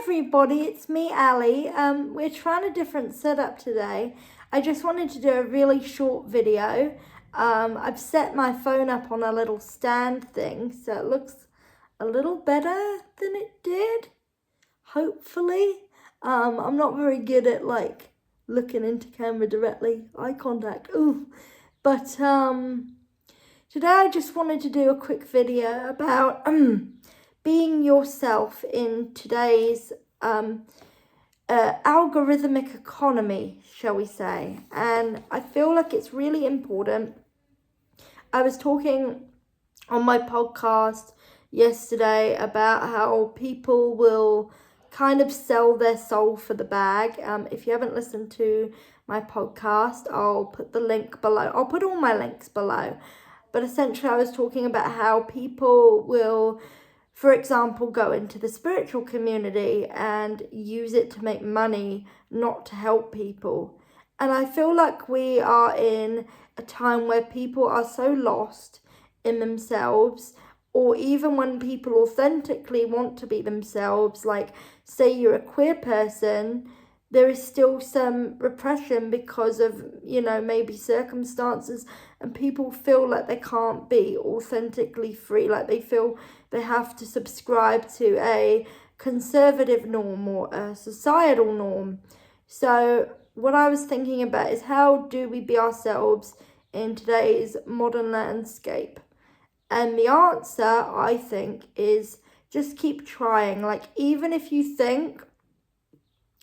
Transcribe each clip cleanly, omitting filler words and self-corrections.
everybody, it's me, Ali. We're trying a different setup today. I just wanted to do a really short video. I've set my phone up on a little stand thing, so it looks a little better than it did, hopefully. I'm not very good at looking into camera directly, eye contact, ooh. But today I just wanted to do a quick video about being yourself in today's algorithmic economy, shall we say. And I feel like it's really important. I was talking on my podcast yesterday about how people will kind of sell their soul for the bag. If you haven't listened to my podcast, I'll put the link below. I'll put all my links below. But essentially I was talking about how people will, for example, go into the spiritual community and use it to make money, not to help people. And I feel like we are in a time where people are so lost in themselves, or even when people authentically want to be themselves, like say you're a queer person, there is still some repression because of, maybe circumstances, and people feel like they can't be authentically free, like they feel they have to subscribe to a conservative norm or a societal norm. So what I was thinking about is, how do we be ourselves in today's modern landscape? And the answer, I think, is just keep trying. Like, even if you think,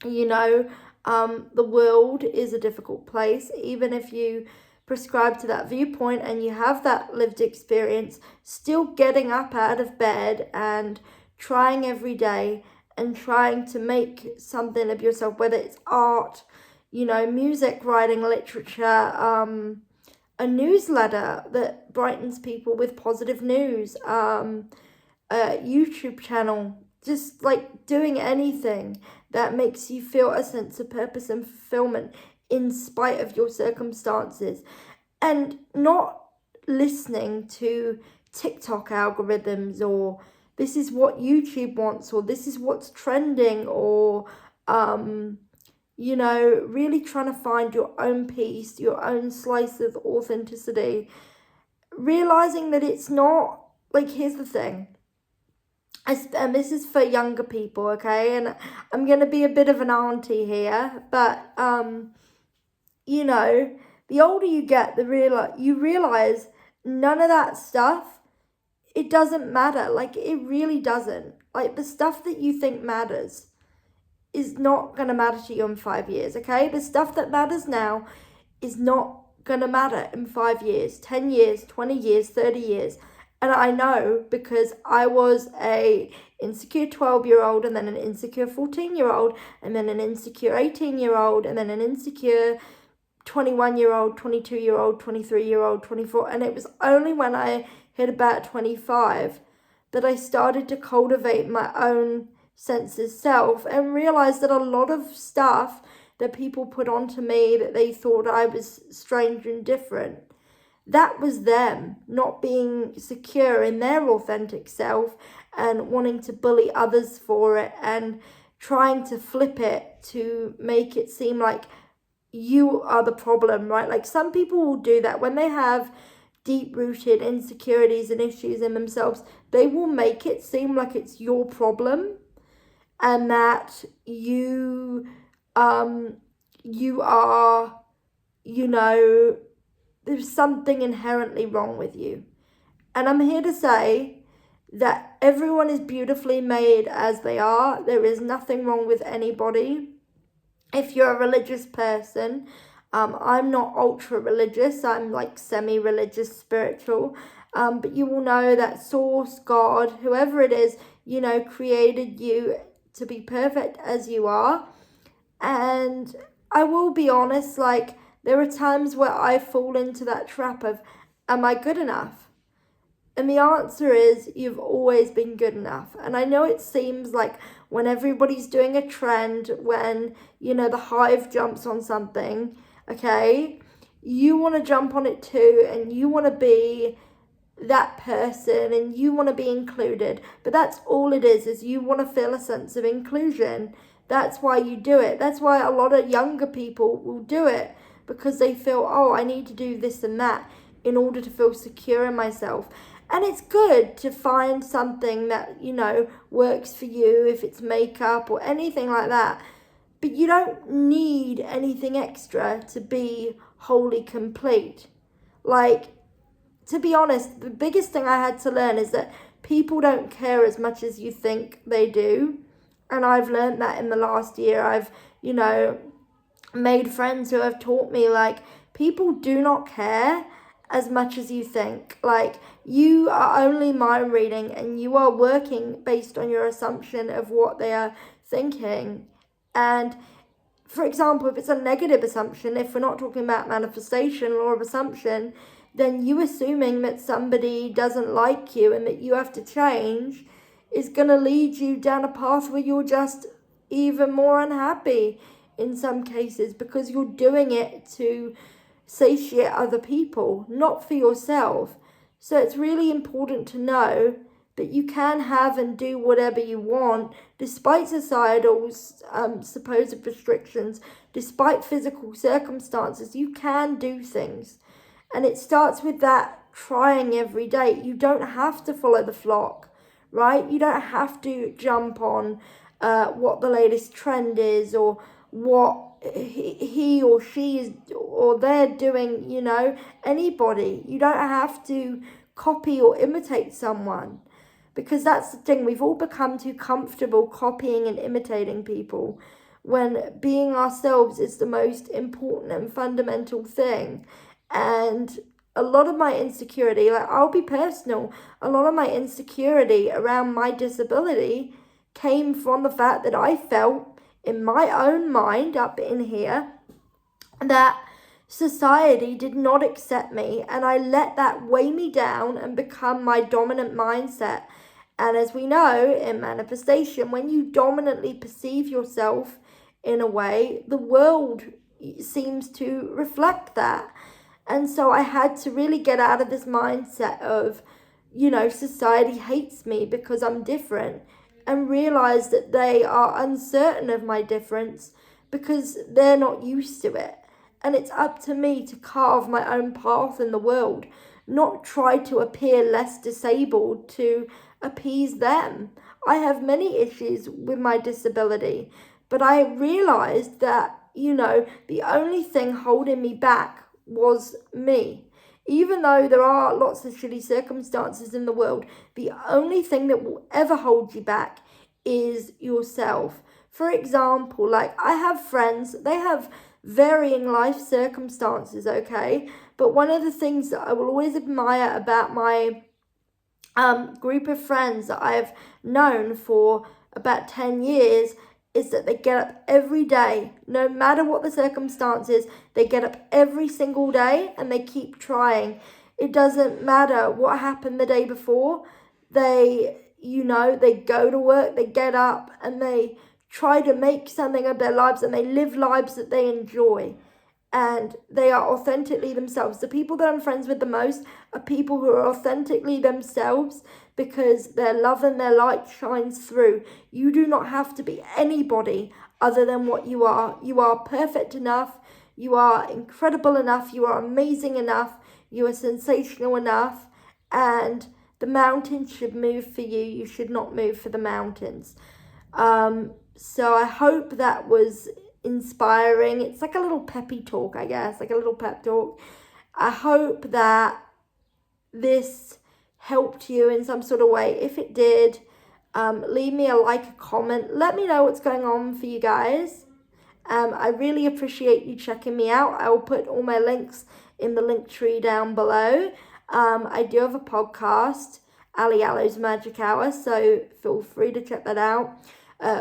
the world is a difficult place, even if you prescribe to that viewpoint and you have that lived experience, still getting up out of bed and trying every day and trying to make something of yourself, whether it's art, music, writing, literature, a newsletter that brightens people with positive news, a YouTube channel, just like doing anything that makes you feel a sense of purpose and fulfillment in spite of your circumstances, and not listening to TikTok algorithms, or this is what YouTube wants, or this is what's trending, or really trying to find your own piece, your own slice of authenticity, realizing that it's not, here's the thing, and this is for younger people, okay, and I'm going to be a bit of an auntie here, but, the older you get, you realize none of that stuff, it doesn't matter, it really doesn't. The stuff that you think matters is not going to matter to you in 5 years, okay? The stuff that matters now is not going to matter in 5 years, 10 years, 20 years, 30 years. And I know, because I was a insecure 12-year-old, and then an insecure 14-year-old, and then an insecure 18-year-old, and then an insecure 21-year-old, 22-year-old, 23-year-old, 24. And it was only when I hit about 25 that I started to cultivate my own sense of self and realized that a lot of stuff that people put onto me, that they thought I was strange and different, that was them not being secure in their authentic self and wanting to bully others for it and trying to flip it to make it seem like you are the problem, right? Some people will do that when they have deep-rooted insecurities and issues in themselves. They will make it seem like it's your problem, and that you are, there's something inherently wrong with you. And I'm here to say that everyone is beautifully made as they are. There is nothing wrong with anybody. If you're a religious person, I'm not ultra religious, I'm semi-religious, spiritual, but you will know that source, God, whoever it is, created you to be perfect as you are. And I will be honest, there are times where I fall into that trap of, am I good enough? And the answer is, you've always been good enough. And I know it seems like when everybody's doing a trend, when, the Hive jumps on something, okay, you want to jump on it too, and you want to be that person and you want to be included. But that's all it is you want to feel a sense of inclusion. That's why you do it. That's why a lot of younger people will do it, because they feel, oh, I need to do this and that in order to feel secure in myself. And it's good to find something that, works for you, if it's makeup or anything like that. But you don't need anything extra to be wholly complete. Like, to be honest, the biggest thing I had to learn is that people don't care as much as you think they do. And I've learned that in the last year. I've, made friends who have taught me, like, people do not care as much as you think. Like, you are only mind reading and you are working based on your assumption of what they are thinking. And for example, if it's a negative assumption, if we're not talking about manifestation, law of assumption, then you assuming that somebody doesn't like you and that you have to change is going to lead you down a path where you're just even more unhappy in some cases, because you're doing it to satiate other people, not for yourself. So it's really important to know that you can have and do whatever you want, despite societal supposed restrictions, despite physical circumstances. You can do things. And it starts with that trying every day. You don't have to follow the flock, right? You don't have to jump on what the latest trend is, or what he or she is or they're doing, anybody. You don't have to copy or imitate someone, because that's the thing. We've all become too comfortable copying and imitating people, when being ourselves is the most important and fundamental thing. And a lot of my insecurity, like, I'll be personal, a lot of my insecurity around my disability came from the fact that I felt in my own mind up in here that society did not accept me, and I let that weigh me down and become my dominant mindset. And as we know in manifestation, when you dominantly perceive yourself in a way, the world seems to reflect that. And so I had to really get out of this mindset of, society hates me because I'm different, and realize that they are uncertain of my difference because they're not used to it. And it's up to me to carve my own path in the world, not try to appear less disabled to appease them. I have many issues with my disability, but I realized that, the only thing holding me back was me. Even though there are lots of shitty circumstances in the world, the only thing that will ever hold you back is yourself. For example, like, I have friends, they have varying life circumstances, okay? But one of the things that I will always admire about my group of friends that I've known for about 10 years is that they get up every day, no matter what the circumstances. They get up every single day and they keep trying. It doesn't matter what happened the day before. They go to work, they get up and they try to make something of their lives, and they live lives that they enjoy. And they are authentically themselves. The people that I'm friends with the most are people who are authentically themselves, because their love and their light shines through. You do not have to be anybody other than what you are. You are perfect enough. You are incredible enough. You are amazing enough. You are sensational enough. And the mountains should move for you. You should not move for the mountains. So I hope that was inspiring. It's like a little peppy talk, I guess, like a little pep talk. I hope that this helped you in some sort of way. If it did, leave me a like, a comment. Let me know what's going on for you guys. I really appreciate you checking me out. I will put all my links in the link tree down below. I do have a podcast, Ali Allo's Magic Hour, so feel free to check that out.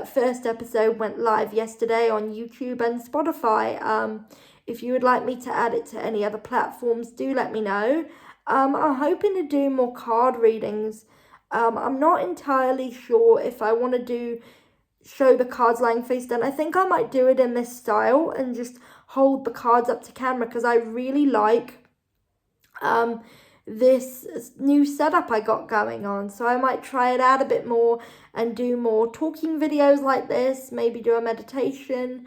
First episode went live yesterday on YouTube and Spotify. If you would like me to add it to any other platforms, do let me know. I'm hoping to do more card readings. I'm not entirely sure if I want to show the cards lying face down. I think I might do it in this style and just hold the cards up to camera, because I really like this new setup I got going on. So I might try it out a bit more and do more talking videos like this, maybe do a meditation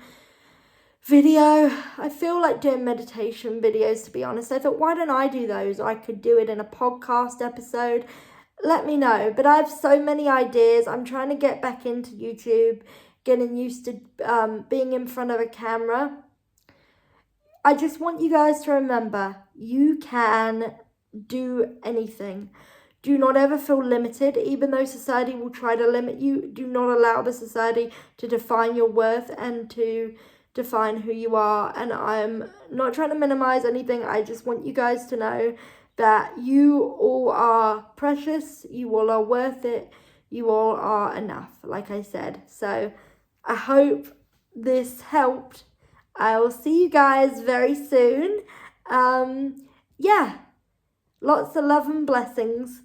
video. I feel like doing meditation videos, to be honest. I thought, why don't I do those? I could do it in a podcast episode. Let me know. But I have so many ideas. I'm trying to get back into YouTube, getting used to being in front of a camera. I just want you guys to remember, you can do anything. Do not ever feel limited. Even though society will try to limit you, do not allow the society to define your worth and to define who you are. And I'm not trying to minimize anything. I just want you guys to know that you all are precious. You all are worth it. You all are enough, like I said. So I hope this helped. I will see you guys very soon. Yeah, lots of love and blessings.